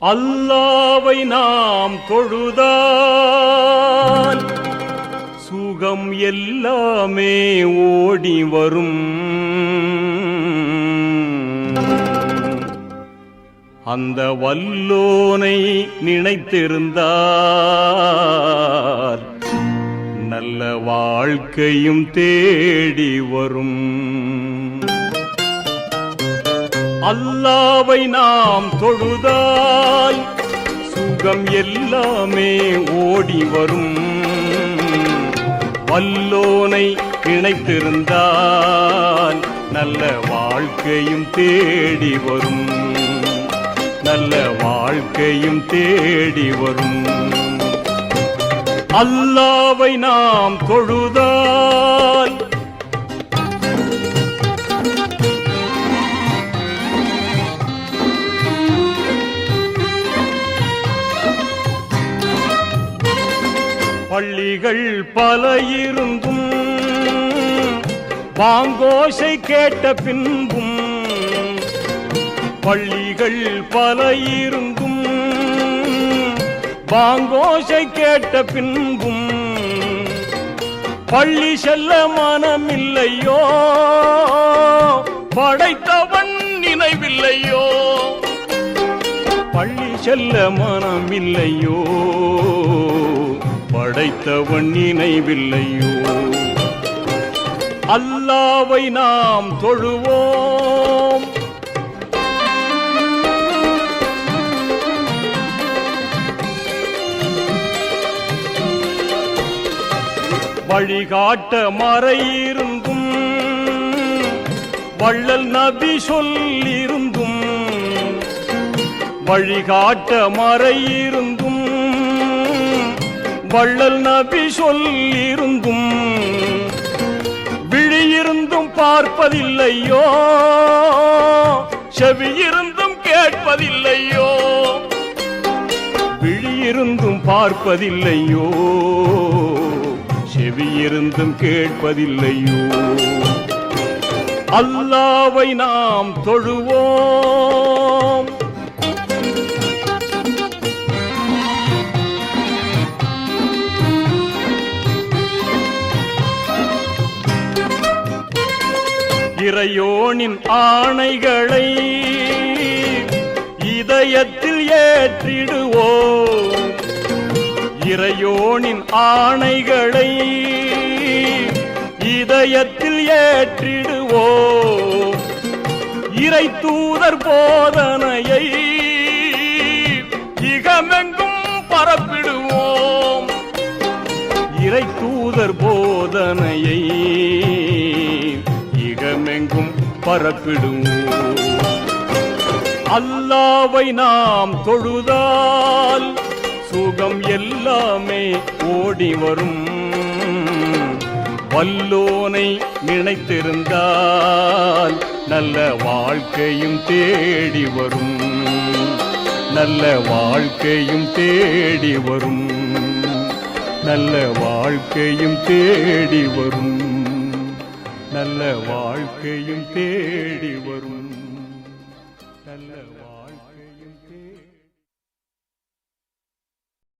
அல்லாவை நாம் தொழுதால் சுகம் எல்லாமே ஓடி வரும். அந்த வல்லோனை நினைத்திருந்தால் நல்ல வாழ்க்கையும் தேடி வரும். அல்லாவை நாம் தொழுதால் சுகம் எல்லாமே ஓடி வரும். வல்லோனை நினைத்திருந்தால் நல்ல வாழ்க்கையும் தேடி வரும். நல்ல வாழ்க்கையும் தேடி வரும். அல்லாவை நாம் தொழுதால் பள்ளிகள் பல இருந்தும் பாங்கோசை கேட்ட பின்பும், பள்ளிகள் பல இருந்தும் பாங்கோசை கேட்ட பின்பும், பள்ளி செல்ல மனமில்லையோ படைத்தவன் நினைவில்லையோ. பள்ளி செல்ல மனமில்லையோ படைத்தவன் நினைவில்லையோ. அல்லாவை நாம் தொழுவோம். வழிகாட்ட மறையிருந்தும் வள்ளல் நபி சொல்லிருந்தும், வழிகாட்ட மறையிருந்தும் வள்ளல் நபி சொல்லிருந்தும், விழியிருந்தும் பார்ப்பதில்லையோ செவியிருந்தும் கேட்பதில்லையோ. விழியிருந்தும் பார்ப்பதில்லையோ செவியிருந்தும் கேட்பதில்லையோ. அல்லாவை நாம் தொழுவோம். இறையோனின் ஆணைகளை இதயத்தில் ஏற்றிடுவோம். இறையோனின் ஆணைகளை இதயத்தில் ஏற்றிடுவோம். இறை தூதர் போதனையை இகமெங்கும் பரப்பிடுவோம். இறை தூதர் போதனையை இகமெங்கும் பரப்பிடுவோம். அல்லாவை நாம் தொழுதால் சுகம் எல்லாமே ஓடி வரும். வல்லோனை நினைத்திருந்தால் நல்ல வாழ்க்கையும் தேடி வரும். நல்ல வாழ்க்கையும் தேடி வரும். நல்ல வாழ்க்கையும் தேடி வரும். நல்ல வாழ்க்கையும் தேடி வரும்.